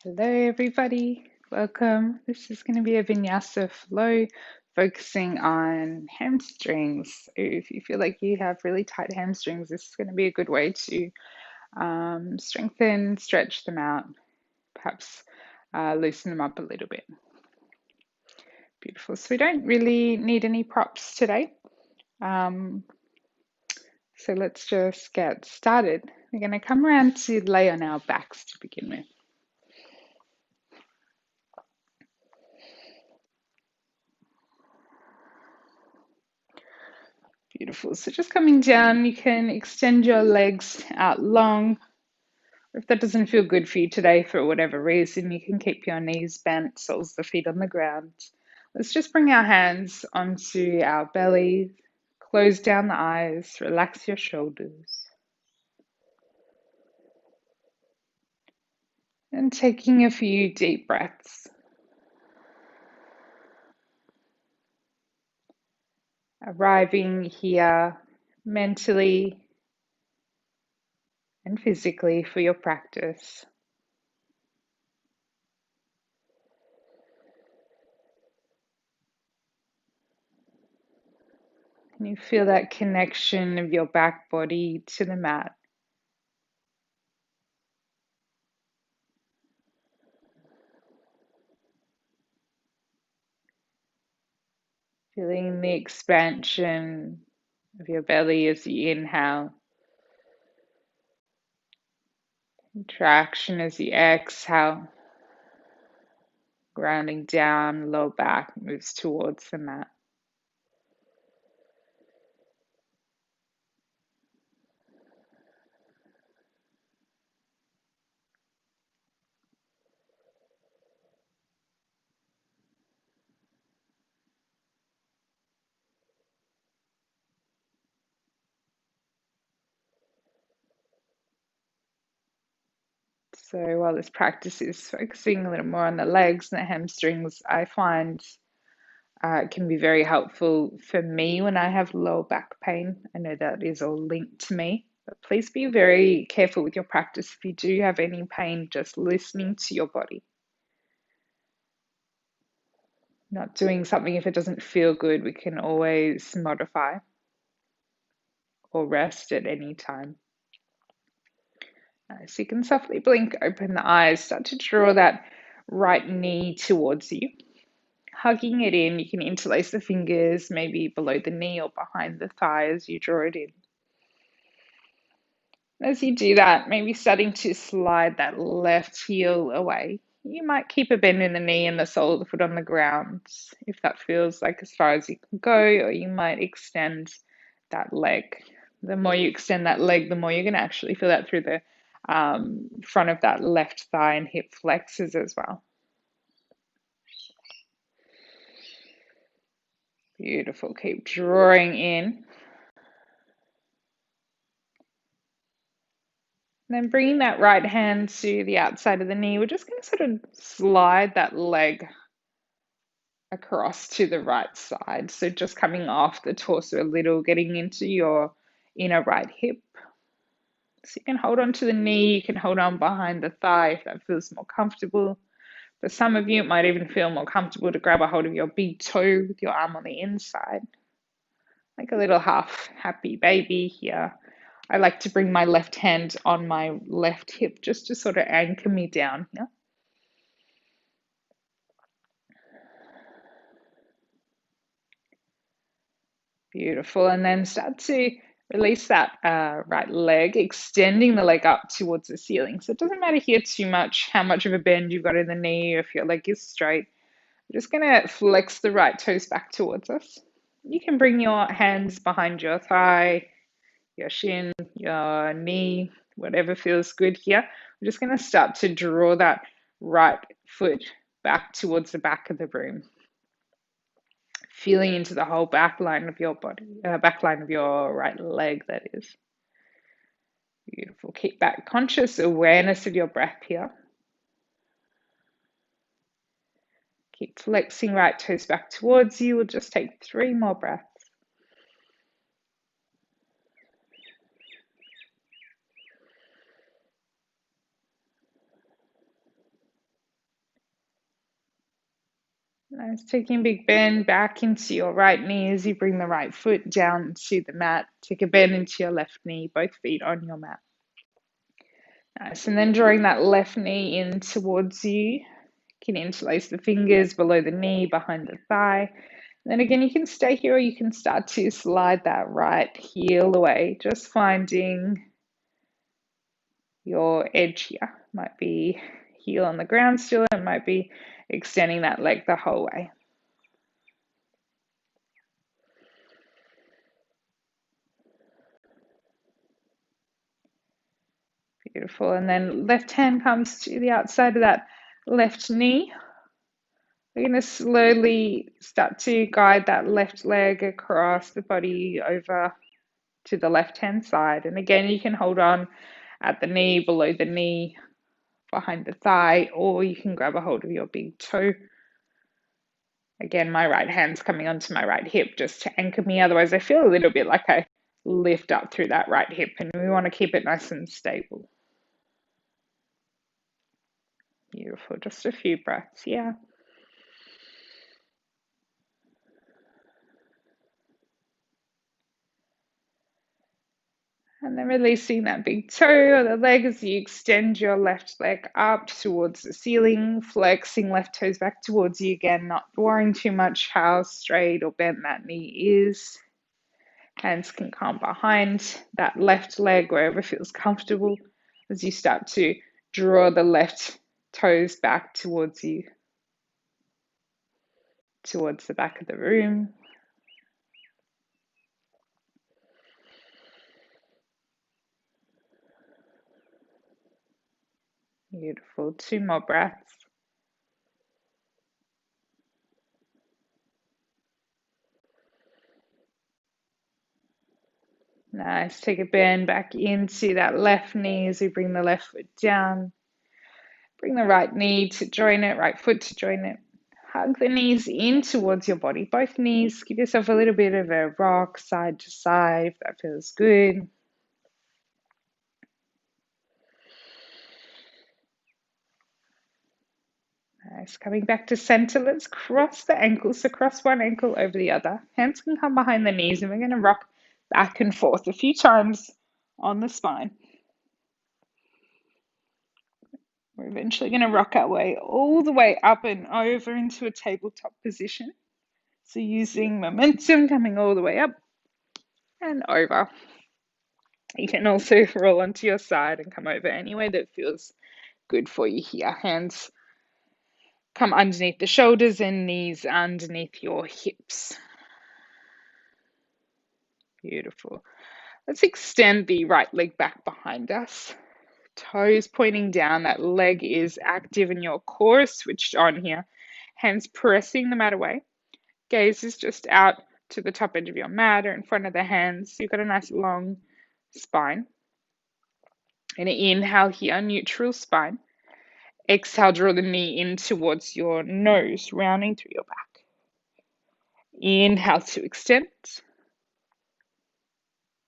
Hello, everybody. Welcome. This is going to be a vinyasa flow focusing on hamstrings. So if you feel like you have really tight hamstrings, this is going to be a good way to strengthen, stretch them out, perhaps loosen them up a little bit. Beautiful. So we don't really need any props today. So let's just get started. We're going to come around to lay on our backs to begin with. Beautiful. So just coming down, you can extend your legs out long. If that doesn't feel good for you today for whatever reason, you can keep your knees bent, soles of the feet on the ground. Let's just bring our hands onto our belly, close down the eyes, relax your shoulders. And taking a few deep breaths. Arriving here mentally and physically for your practice. Can you feel that connection of your back body to the mat? Feeling the expansion of your belly as you inhale, contraction as you exhale, grounding down, low back moves towards the mat. So while this practice is focusing a little more on the legs and the hamstrings, I find it can be very helpful for me when I have low back pain. I know that is all linked to me, but please be very careful with your practice. If you do have any pain, just listening to your body. Not doing something if it doesn't feel good, we can always modify or rest at any time. So you can softly blink, open the eyes, start to draw that right knee towards you. Hugging it in, you can interlace the fingers maybe below the knee or behind the thigh as you draw it in. As you do that, maybe starting to slide that left heel away. You might keep a bend in the knee and the sole of the foot on the ground if that feels like as far as you can go, or you might extend that leg. The more you extend that leg, the more you're going to actually feel that through the front of that left thigh and hip flexors as well. Beautiful. Keep drawing in. Then bringing that right hand to the outside of the knee, we're just going to sort of slide that leg across to the right side. So just coming off the torso a little, getting into your inner right hip. So you can hold on to the knee, you can hold on behind the thigh if that feels more comfortable. For some of you, it might even feel more comfortable to grab a hold of your big toe with your arm on the inside. Like a little half happy baby here. I like to bring my left hand on my left hip just to sort of anchor me down here. Beautiful. And then start to release that right leg, extending the leg up towards the ceiling. So it doesn't matter here too much how much of a bend you've got in the knee, if your leg is straight. We're just going to flex the right toes back towards us. You can bring your hands behind your thigh, your shin, your knee, whatever feels good here. We're just going to start to draw that right foot back towards the back of the room, feeling into the whole back line of your body, back line of your right leg, that is. Beautiful. Keep that conscious awareness of your breath here. Keep flexing right toes back towards you. We'll just take 3 more breaths. Nice. Taking a big bend back into your right knee as you bring the right foot down to the mat. Take a bend into your left knee, both feet on your mat. Nice. And then drawing that left knee in towards you. You can interlace the fingers below the knee, behind the thigh. And then again, you can stay here or you can start to slide that right heel away, just finding your edge here. Might be heel on the ground still, it might be extending that leg the whole way. Beautiful. And then left hand comes to the outside of that left knee. We're going to slowly start to guide that left leg across the body over to the left hand side. And again, you can hold on at the knee, below the knee, behind the thigh, or you can grab a hold of your big toe. Again, my right hand's coming onto my right hip just to anchor me. Otherwise, I feel a little bit like I lift up through that right hip, and we want to keep it nice and stable. Beautiful. Just a few breaths. Yeah. And then releasing that big toe or the leg as you extend your left leg up towards the ceiling, flexing left toes back towards you again, not worrying too much how straight or bent that knee is. Hands can come behind that left leg wherever feels comfortable as you start to draw the left toes back towards you, towards the back of the room. Beautiful. 2 more breaths. Nice. Take a bend back into that left knee as we bring the left foot down. Bring the right knee to join it, right foot to join it. Hug the knees in towards your body, both knees. Give yourself a little bit of a rock side to side if that feels good. Nice. Coming back to center, let's cross the ankles. So cross one ankle over the other. Hands can come behind the knees, and we're going to rock back and forth a few times on the spine. We're eventually going to rock our way all the way up and over into a tabletop position. So using momentum, coming all the way up and over. You can also roll onto your side and come over any way that feels good for you here. Hands come underneath the shoulders and knees underneath your hips. Beautiful. Let's extend the right leg back behind us. Toes pointing down, that leg is active and your core is switched on here. Hands pressing the mat away. Gaze is just out to the top edge of your mat or in front of the hands. You've got a nice long spine. And inhale here, neutral spine. Exhale, draw the knee in towards your nose, rounding through your back. Inhale to extend.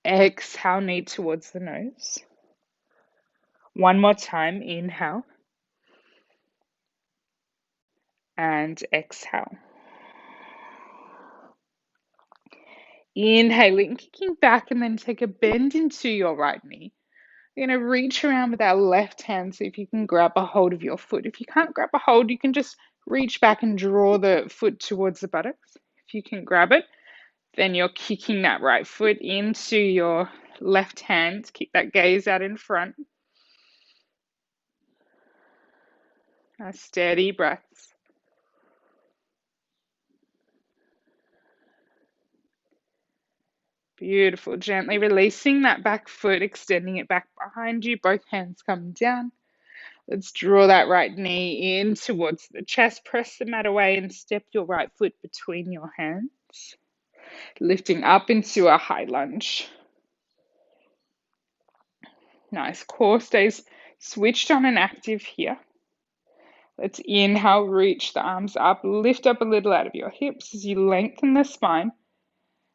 Exhale, knee towards the nose. One more time, inhale. And exhale. Inhaling, kicking back, and then take a bend into your right knee. You're going to reach around with our left hand, so if you can grab a hold of your foot. If you can't grab a hold, you can just reach back and draw the foot towards the buttocks. If you can grab it, then you're kicking that right foot into your left hand. Keep that gaze out in front. A steady breaths. Beautiful. Gently releasing that back foot, extending it back behind you. Both hands come down. Let's draw that right knee in towards the chest. Press the mat away and step your right foot between your hands. Lifting up into a high lunge. Nice. Core stays switched on and active here. Let's inhale, reach the arms up, lift up a little out of your hips as you lengthen the spine.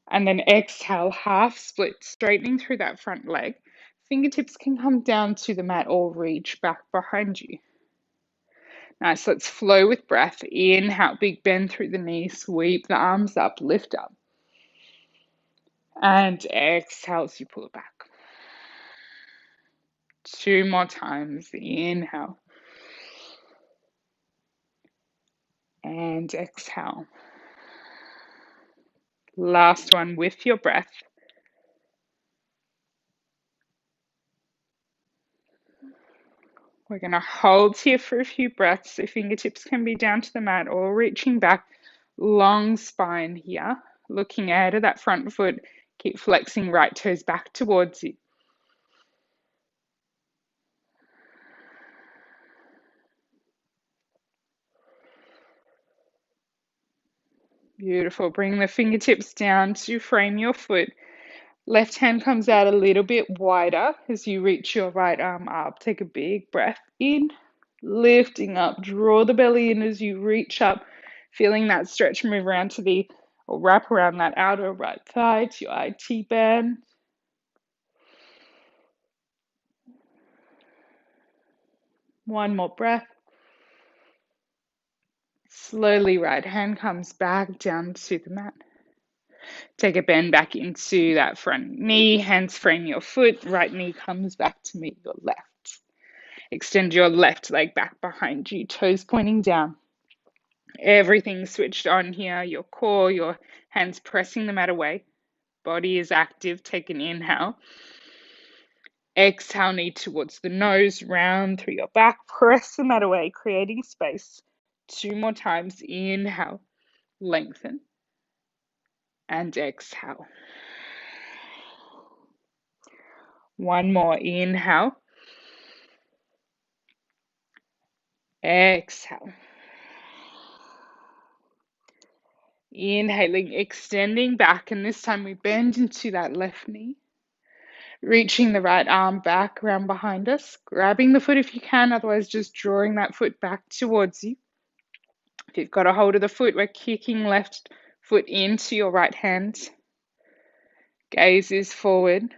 And then exhale, half split, straightening through that front leg. Fingertips can come down to the mat or reach back behind you. Nice. Let's flow with breath. Inhale, big bend through the knees, sweep the arms up, lift up. And exhale as you pull it back. 2 more times. Inhale. And exhale. Last one with your breath. We're going to hold here for a few breaths. So fingertips can be down to the mat or reaching back. Long spine here. Looking out of that front foot. Keep flexing right toes back towards you. Beautiful. Bring the fingertips down to frame your foot. Left hand comes out a little bit wider as you reach your right arm up. Take a big breath in, lifting up. Draw the belly in as you reach up, feeling that stretch move around to the, or wrap around that outer right thigh to your IT band. One more breath. Slowly, right hand comes back down to the mat. Take a bend back into that front knee. Hands frame your foot. Right knee comes back to meet your left. Extend your left leg back behind you. Toes pointing down. Everything switched on here. Your core, your hands pressing the mat away. Body is active. Take an inhale. Exhale, knee towards the nose. Round through your back. Press the mat away, creating space. 2 more times. Inhale. Lengthen. And exhale. One more. Inhale. Exhale. Inhaling, extending back, and this time we bend into that left knee. Reaching the right arm back around behind us, grabbing the foot if you can, otherwise just drawing that foot back towards you. If you've got a hold of the foot, we're kicking left foot into your right hand. Gaze is forward.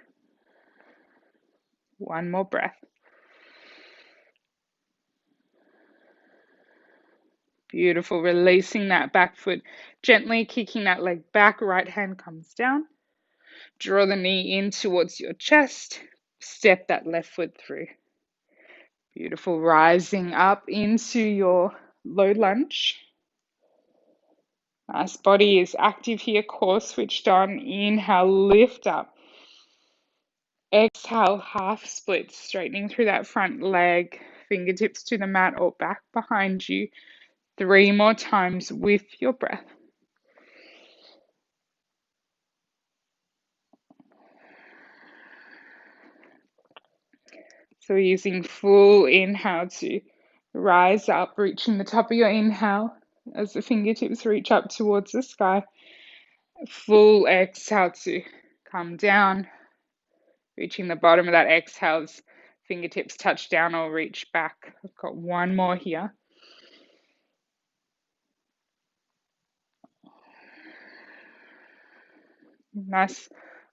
One more breath. Beautiful. Releasing that back foot, gently kicking that leg back. Right hand comes down. Draw the knee in towards your chest. Step that left foot through. Beautiful. Rising up into your low lunge. Nice. Body is active here. Core switched on. Inhale, lift up. Exhale, half split, straightening through that front leg. Fingertips to the mat or back behind you. 3 more times with your breath. So we're using full inhale to rise up, reaching the top of your inhale as the fingertips reach up towards the sky. Full exhale to come down, reaching the bottom of that exhale as fingertips touch down or reach back. I've got one more here. Nice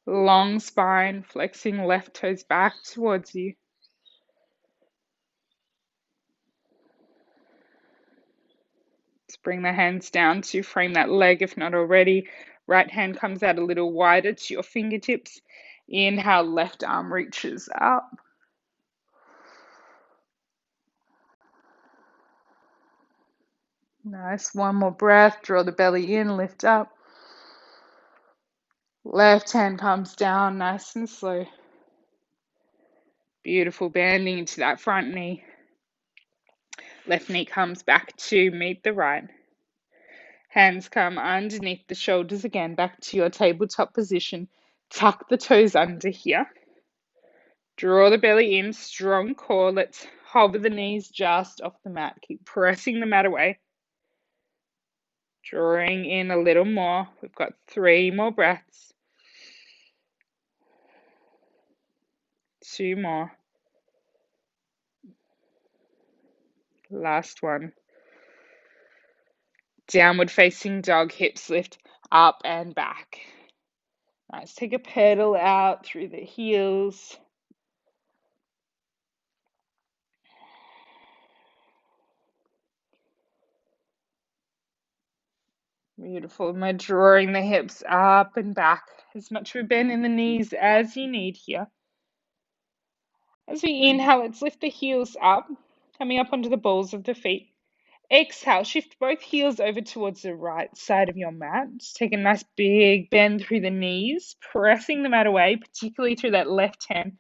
long spine, flexing left toes back towards you. Let's bring the hands down to frame that leg if not already. Right hand comes out a little wider to your fingertips. Inhale, left arm reaches up. Nice. One more breath. Draw the belly in, lift up. Left hand comes down, nice and slow. Beautiful. Bending into that front knee. Left knee comes back to meet the right. Hands come underneath the shoulders again, back to your tabletop position. Tuck the toes under here. Draw the belly in, strong core. Let's hover the knees just off the mat. Keep pressing the mat away. Drawing in a little more. We've got 3 more breaths. 2 more. Last one. Downward facing dog, hips lift up and back. Nice. Take a pedal out through the heels. Beautiful. We're drawing the hips up and back. As much of a bend in the knees as you need here. As we inhale, let's lift the heels up, coming up onto the balls of the feet. Exhale, shift both heels over towards the right side of your mat. Just take a nice big bend through the knees, pressing the mat away, particularly through that left hand,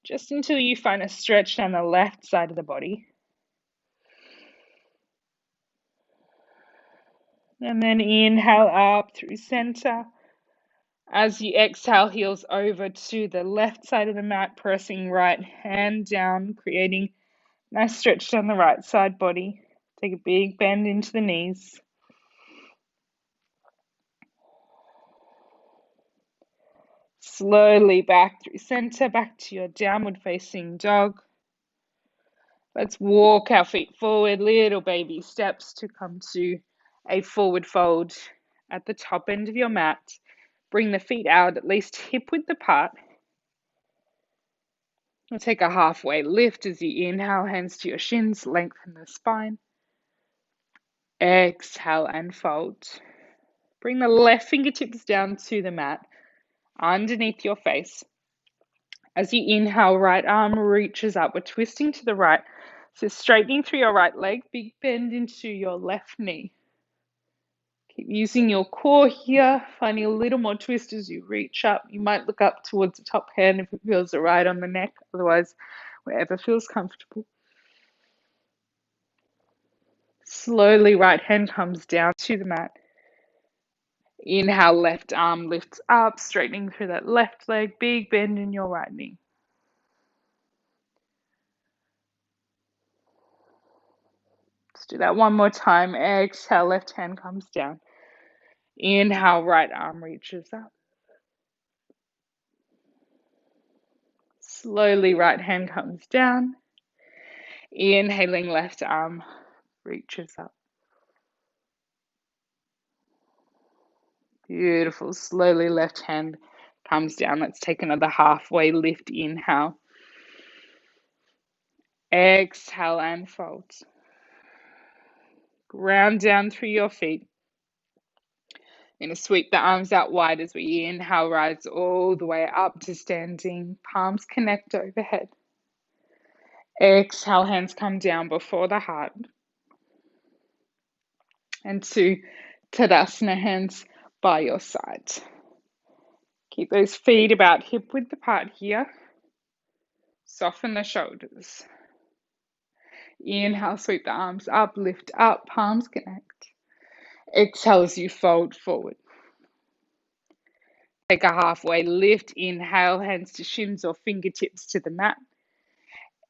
just until you find a stretch down the left side of the body. And then inhale up through center. As you exhale, heels over to the left side of the mat, pressing right hand down, creating a nice stretch down the right side body. Take a big bend into the knees. Slowly back through center, back to your downward facing dog. Let's walk our feet forward, little baby steps to come to a forward fold at the top end of your mat. Bring the feet out at least hip width apart. We'll take a halfway lift as you inhale, hands to your shins, lengthen the spine. Exhale and fold. Bring the left fingertips down to the mat, underneath your face. As you inhale, right arm reaches up. We're twisting to the right. So straightening through your right leg, big bend into your left knee. Keep using your core here, finding a little more twist as you reach up. You might look up towards the top hand if it feels right on the neck, otherwise, wherever feels comfortable. Slowly, right hand comes down to the mat. Inhale, left arm lifts up, straightening through that left leg, big bend in your right knee. Let's do that one more time. Exhale, left hand comes down. Inhale, right arm reaches up. Slowly, right hand comes down. Inhaling, left arm reaches up. Beautiful. Slowly, left hand comes down. Let's take another halfway lift. Inhale. Exhale and fold. Ground down through your feet. Going to sweep the arms out wide as we inhale, rise all the way up to standing. Palms connect overhead. Exhale, hands come down before the heart. And to Tadasana, hands by your side. Keep those feet about hip width apart here. Soften the shoulders. Inhale, sweep the arms up, lift up, palms connect. Exhale as you fold forward. Take a halfway lift. Inhale, hands to shins or fingertips to the mat.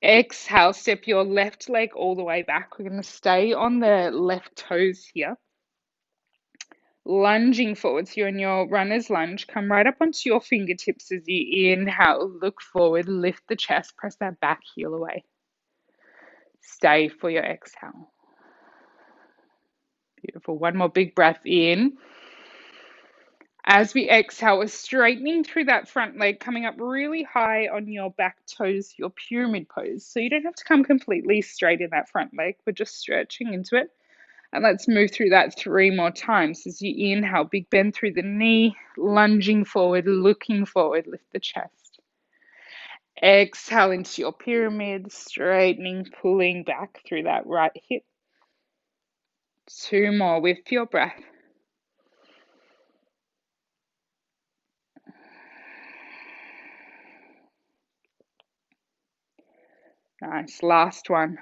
Exhale, step your left leg all the way back. We're going to stay on the left toes here. Lunging forwards, you're in your runner's lunge. Come right up onto your fingertips as you inhale. Look forward, lift the chest, press that back heel away. Stay for your exhale. Beautiful. One more big breath in. As we exhale, we're straightening through that front leg, coming up really high on your back toes, your pyramid pose. So you don't have to come completely straight in that front leg. We're just stretching into it. And let's move through that 3 more times. As you inhale, big bend through the knee, lunging forward, looking forward, lift the chest. Exhale into your pyramid, straightening, pulling back through that right hip. 2 more with your breath. Nice, last one.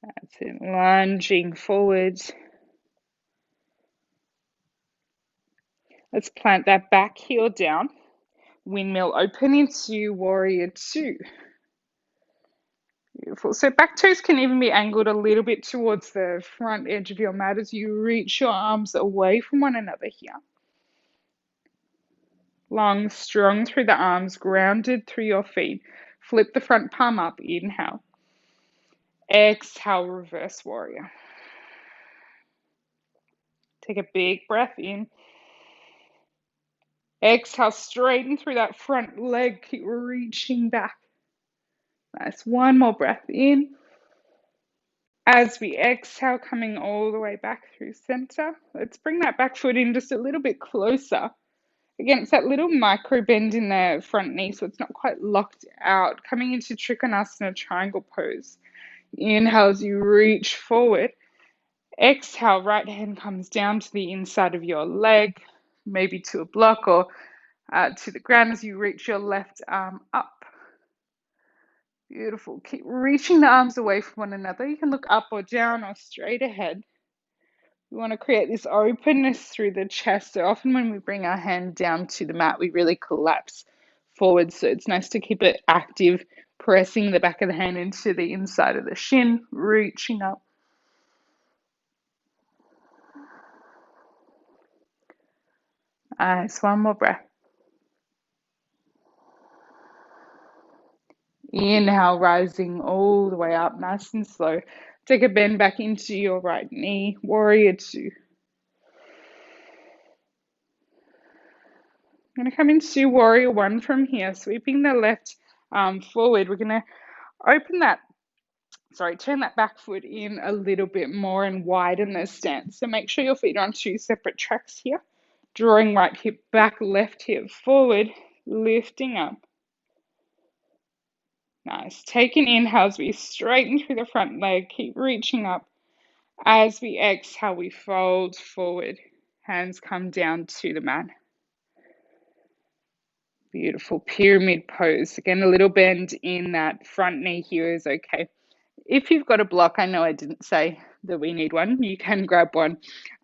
That's it, lunging forwards. Let's plant that back heel down. Windmill open into warrior 2. Beautiful. So back toes can even be angled a little bit towards the front edge of your mat as you reach your arms away from one another here. Long, strong through the arms, grounded through your feet. Flip the front palm up, inhale. Exhale, reverse warrior. Take a big breath in. Exhale, straighten through that front leg. Keep reaching back. Nice. One more breath in. As we exhale, coming all the way back through center. Let's bring that back foot in just a little bit closer. Again, it's that little micro bend in the front knee, so it's not quite locked out. Coming into Trikonasana triangle pose. Inhale as you reach forward. Exhale, right hand comes down to the inside of your leg, maybe to a block or to the ground as you reach your left arm up. Beautiful. Keep reaching the arms away from one another. You can look up or down or straight ahead. We want to create this openness through the chest. So often when we bring our hand down to the mat, we really collapse forward. So it's nice to keep it active, pressing the back of the hand into the inside of the shin, reaching up. Nice. One more breath. Inhale, rising all the way up, nice and slow. Take a bend back into your right knee, warrior two. I'm going to come into warrior one from here, sweeping the left arm forward. We're going to turn that back foot in a little bit more and widen the stance. So make sure your feet are on two separate tracks here. Drawing right hip back, left hip forward, lifting up. Nice. Take an inhale as we straighten through the front leg. Keep reaching up. As we exhale, we fold forward. Hands come down to the mat. Beautiful pyramid pose. Again, a little bend in that front knee here is okay. If you've got a block, I know I didn't say that we need one. You can grab one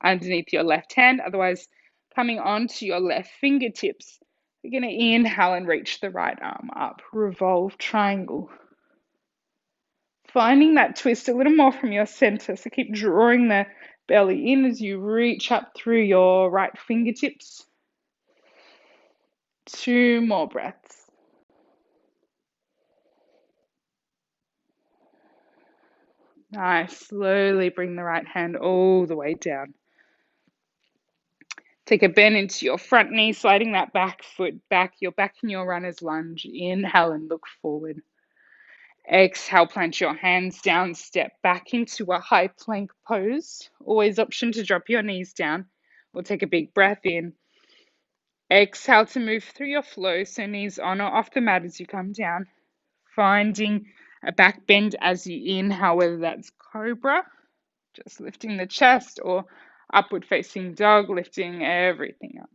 underneath your left hand. Otherwise, coming onto your left fingertips, you're going to inhale and reach the right arm up. Revolve triangle. Finding that twist a little more from your center. So keep drawing the belly in as you reach up through your right fingertips. Two more breaths. Nice. Slowly bring the right hand all the way down. Take a bend into your front knee, sliding that back foot back. You're back in your runner's lunge. Inhale and look forward. Exhale, plant your hands down, step back into a high plank pose. Always option to drop your knees down. We'll take a big breath in. Exhale to move through your flow, so knees on or off the mat as you come down. Finding a back bend as you inhale, whether that's cobra, just lifting the chest, or upward facing dog, lifting everything up.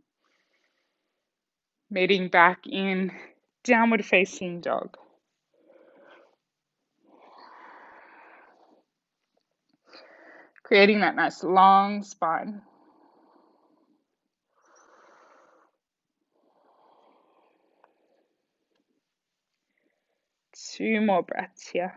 Meeting back in downward facing dog. Creating that nice long spine. Two more breaths here.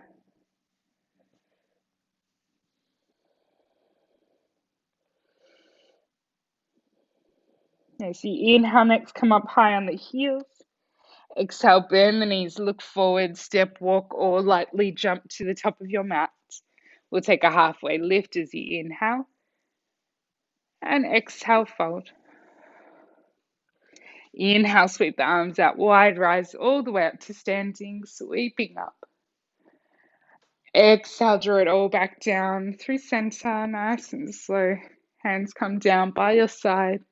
As you inhale, next come up high on the heels. Exhale, bend the knees, look forward, step, walk, or lightly jump to the top of your mat. We'll take a halfway lift as you inhale. And exhale, fold. Inhale, sweep the arms out wide, rise all the way up to standing, sweeping up. Exhale, draw it all back down through center, nice and slow. Hands come down by your side,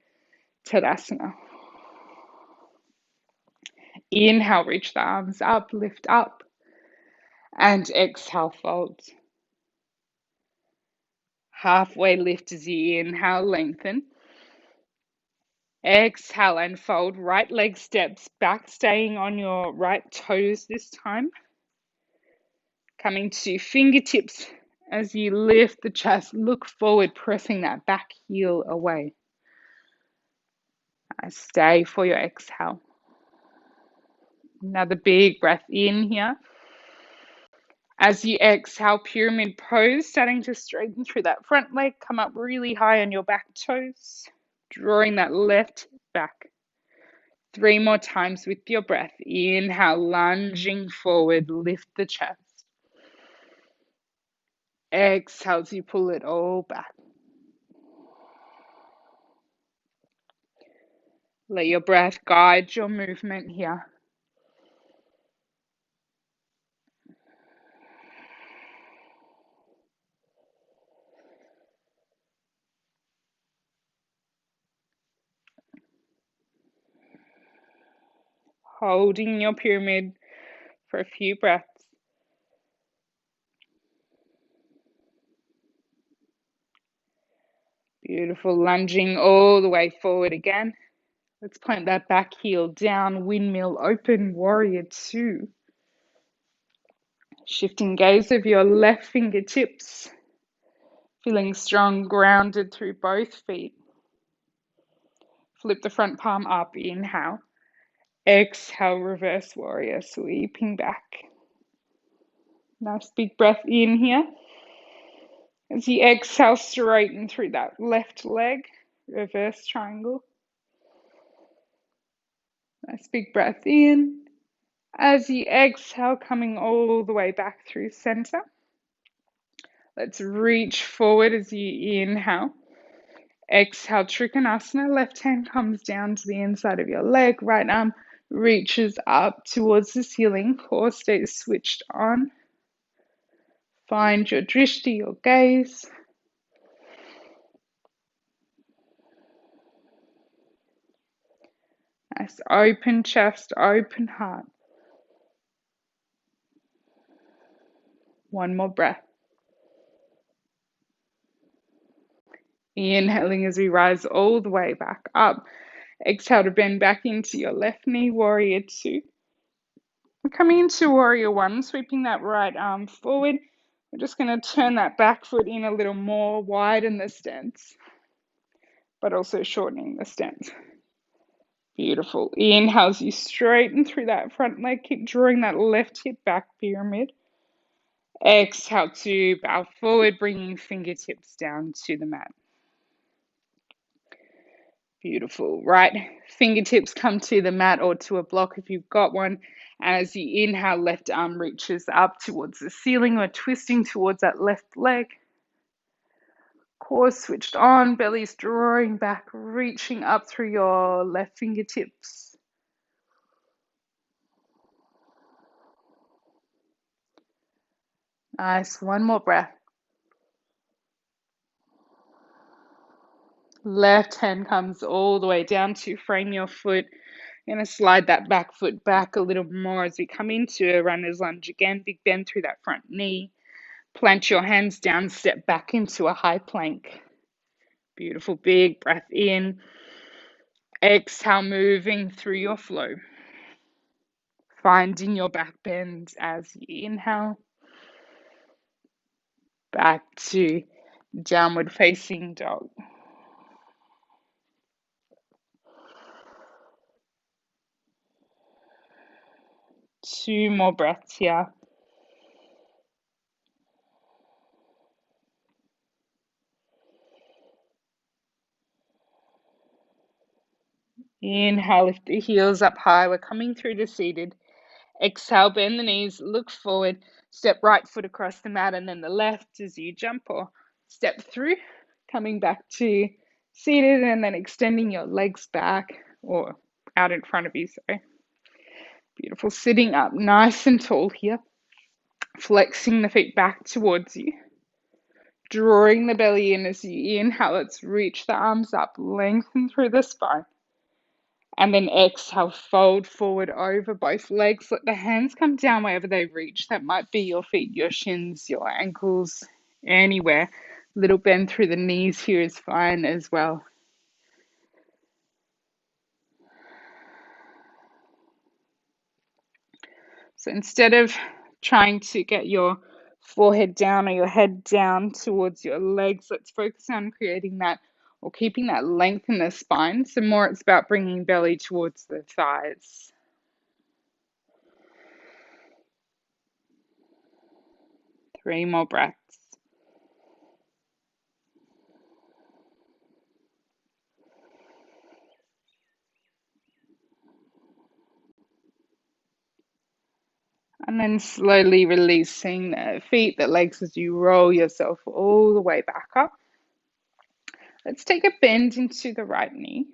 Tadasana. Inhale, reach the arms up, lift up. And exhale, fold. Halfway lift as you inhale, lengthen. Exhale and fold. Right leg steps back, staying on your right toes this time. Coming to fingertips as you lift the chest, look forward, pressing that back heel away. Stay for your exhale. Another big breath in here. As you exhale, pyramid pose, starting to straighten through that front leg. Come up really high on your back toes, drawing that left back. 3 more times with your breath. Inhale, lunging forward, lift the chest. Exhale as you pull it all back. Let your breath guide your movement here. Holding your pyramid for a few breaths. Beautiful, lunging all the way forward again. Let's plant that back heel down, windmill open, warrior two. Shifting gaze of your left fingertips, feeling strong, grounded through both feet. Flip the front palm up, inhale. Exhale, reverse warrior, sweeping back. Nice big breath in here. As you exhale, straighten through that left leg, reverse triangle. Nice big breath in. As you exhale, coming all the way back through center. Let's reach forward as you inhale. Exhale, Trikonasana. Left hand comes down to the inside of your leg. Right arm reaches up towards the ceiling. Core stays switched on. Find your drishti, your gaze. Nice open chest, open heart. One more breath. Inhaling as we rise all the way back up. Exhale to bend back into your left knee, warrior two. We're coming into warrior one, sweeping that right arm forward. We're just going to turn that back foot in a little more, widen the stance, but also shortening the stance. Beautiful. Inhale as you straighten through that front leg. Keep drawing that left hip back, pyramid. Exhale to bow forward, bringing fingertips down to the mat. Beautiful. Right fingertips come to the mat or to a block if you've got one. And as you inhale, left arm reaches up towards the ceiling or twisting towards that left leg. Core switched on, belly's drawing back, reaching up through your left fingertips. Nice. One more breath. Left hand comes all the way down to frame your foot. You're going to slide that back foot back a little more as we come into a runner's lunge again. Big bend through that front knee. Plant your hands down, step back into a high plank. Beautiful, big breath in. Exhale, moving through your flow. Finding your back bend as you inhale. Back to downward facing dog. Two more breaths here. Inhale, lift the heels up high. We're coming through to seated. Exhale, bend the knees, look forward, step right foot across the mat and then the left as you jump or step through, coming back to seated and then extending your legs back or out in front of you, sorry. Beautiful, sitting up nice and tall here, flexing the feet back towards you, drawing the belly in as you inhale. Let's reach the arms up, lengthen through the spine. And then exhale, fold forward over both legs. Let the hands come down wherever they reach. That might be your feet, your shins, your ankles, anywhere. Little bend through the knees here is fine as well. So instead of trying to get your forehead down or your head down towards your legs, let's focus on creating that or keeping that length in the spine. So more it's about bringing belly towards the thighs. Three more breaths. And then slowly releasing the feet, the legs as you roll yourself all the way back up. Let's take a bend into the right knee.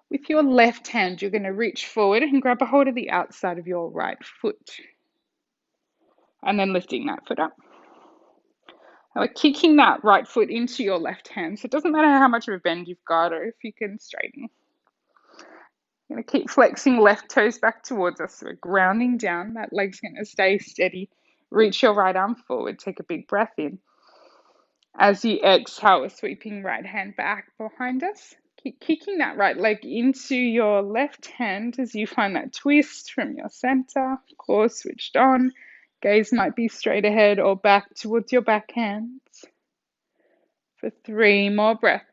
With your left hand, you're going to reach forward and grab a hold of the outside of your right foot. And then lifting that foot up. Now we're kicking that right foot into your left hand. So it doesn't matter how much of a bend you've got or if you can straighten. You're going to keep flexing left toes back towards us. So we're grounding down. That leg's going to stay steady. Reach your right arm forward. Take a big breath in. As you exhale, we're sweeping right hand back behind us. Keep kicking that right leg into your left hand as you find that twist from your center. Core switched on. Gaze might be straight ahead or back towards your back hands. For 3 more breaths.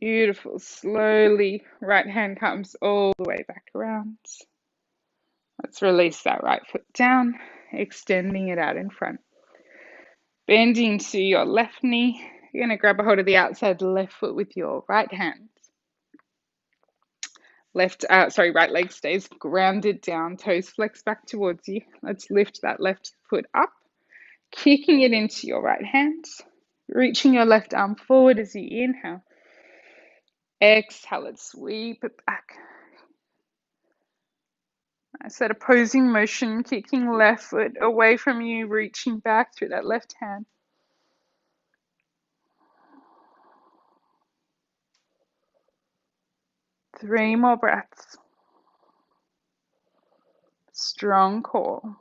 Beautiful. Slowly, right hand comes all the way back around. Let's release that right foot down, extending it out in front. Bending to your left knee. You're going to grab a hold of the outside left foot with your right hand. Right leg stays grounded down, toes flex back towards you. Let's lift that left foot up, kicking it into your right hand, reaching your left arm forward as you inhale. Exhale, let's sweep it back. Nice that opposing motion, kicking left foot away from you, reaching back through that left hand. Three more breaths. Strong core.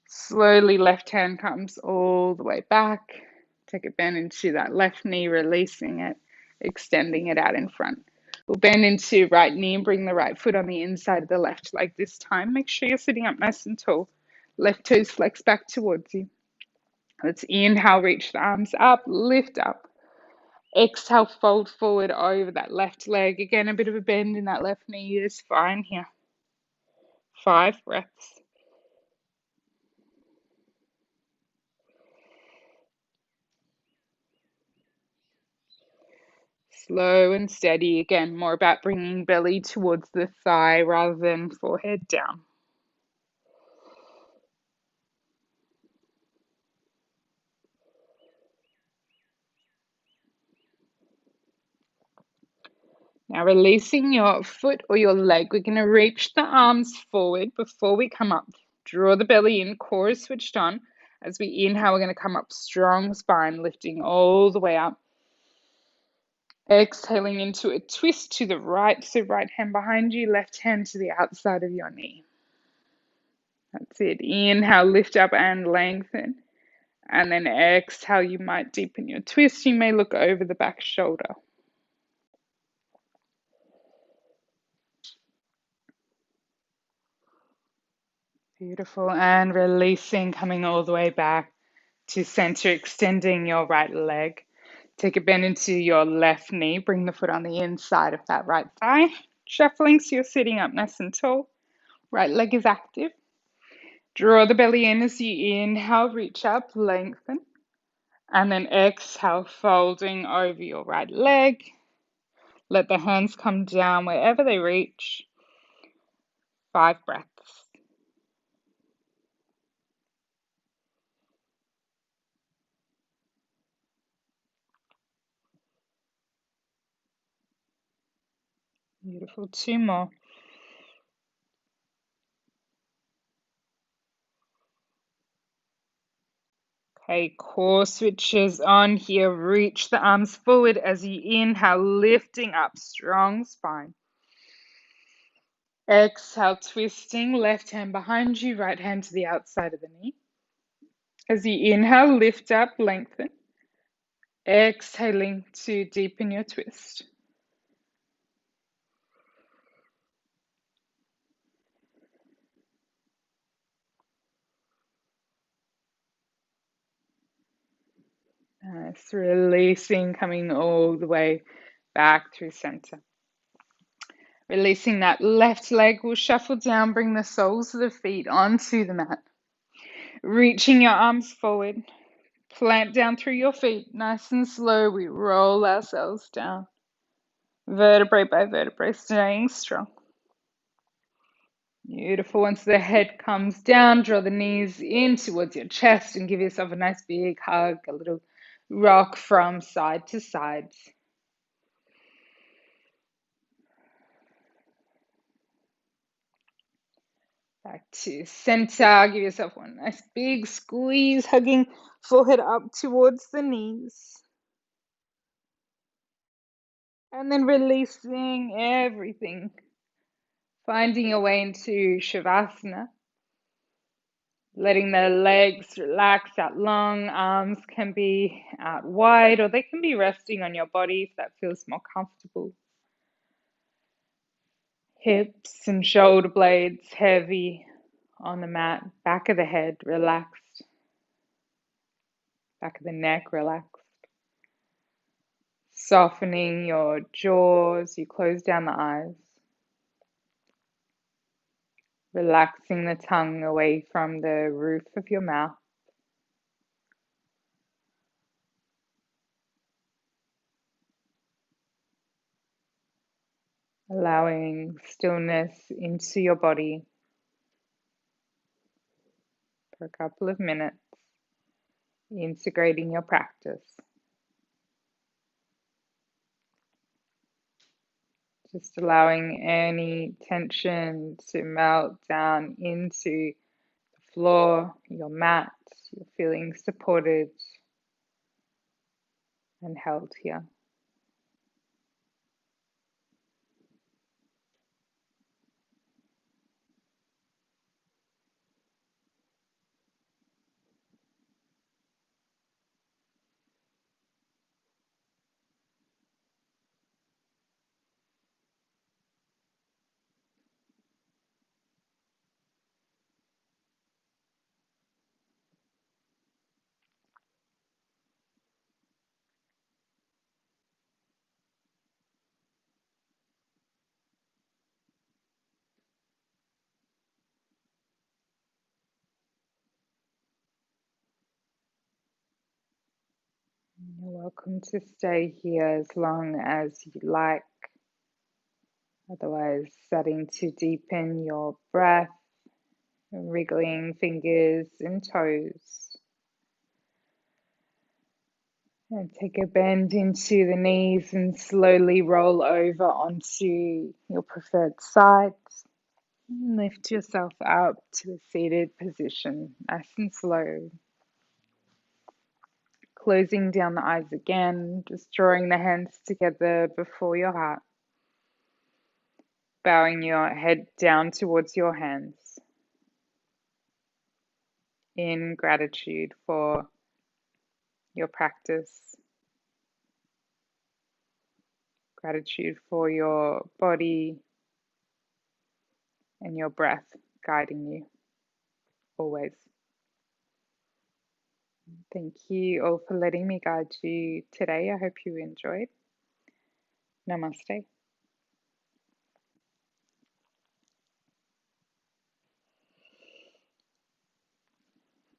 Slowly, left hand comes all the way back. Take a bend into that left knee, releasing it, extending it out in front. We'll bend into right knee and bring the right foot on the inside of the left leg this time. Make sure you're sitting up nice and tall. Left toes flex back towards you. Let's inhale, reach the arms up, lift up. Exhale, fold forward over that left leg. Again, a bit of a bend in that left knee is fine here. 5 breaths. Slow and steady. Again, more about bringing belly towards the thigh rather than forehead down. Now releasing your foot or your leg, we're going to reach the arms forward before we come up. Draw the belly in, core is switched on. As we inhale, we're going to come up, strong spine, lifting all the way up. Exhaling into a twist to the right, so right hand behind you, left hand to the outside of your knee. That's it. Inhale, lift up and lengthen. And then exhale, you might deepen your twist. You may look over the back shoulder. Beautiful. And releasing, coming all the way back to center, extending your right leg. Take a bend into your left knee. Bring the foot on the inside of that right thigh. Shuffling so you're sitting up nice and tall. Right leg is active. Draw the belly in as you inhale, reach up, lengthen. And then exhale, folding over your right leg. Let the hands come down wherever they reach. 5 breaths. Beautiful. 2 more. Okay, core switches on here. Reach the arms forward as you inhale, lifting up, strong spine. Exhale, twisting, left hand behind you, right hand to the outside of the knee. As you inhale, lift up, lengthen. Exhaling to deepen your twist. Nice, releasing, coming all the way back through center. Releasing that left leg, we'll shuffle down, bring the soles of the feet onto the mat. Reaching your arms forward, plant down through your feet, nice and slow, we roll ourselves down. vertebrae by vertebrae, staying strong. Beautiful. Once the head comes down, draw the knees in towards your chest and give yourself a nice big hug, a little rock from side to side. Back to center. Give yourself one nice big squeeze, hugging forehead up towards the knees. And then releasing everything. Finding your way into Shavasana. Letting the legs relax out long. Arms can be out wide or they can be resting on your body if that feels more comfortable. Hips and shoulder blades heavy on the mat. Back of the head relaxed. Back of the neck relaxed. Softening your jaws, you close down the eyes. Relaxing the tongue away from the roof of your mouth. Allowing stillness into your body for a couple of minutes, integrating your practice. Just allowing any tension to melt down into the floor, your mat. You're feeling supported and held here. You're welcome to stay here as long as you like. Otherwise, starting to deepen your breath, wriggling fingers and toes. And take a bend into the knees and slowly roll over onto your preferred side. Lift yourself up to a seated position, nice and slow. Closing down the eyes again, just drawing the hands together before your heart. Bowing your head down towards your hands in gratitude for your practice, gratitude for your body and your breath guiding you always. Thank you all for letting me guide you today. I hope you enjoyed. Namaste.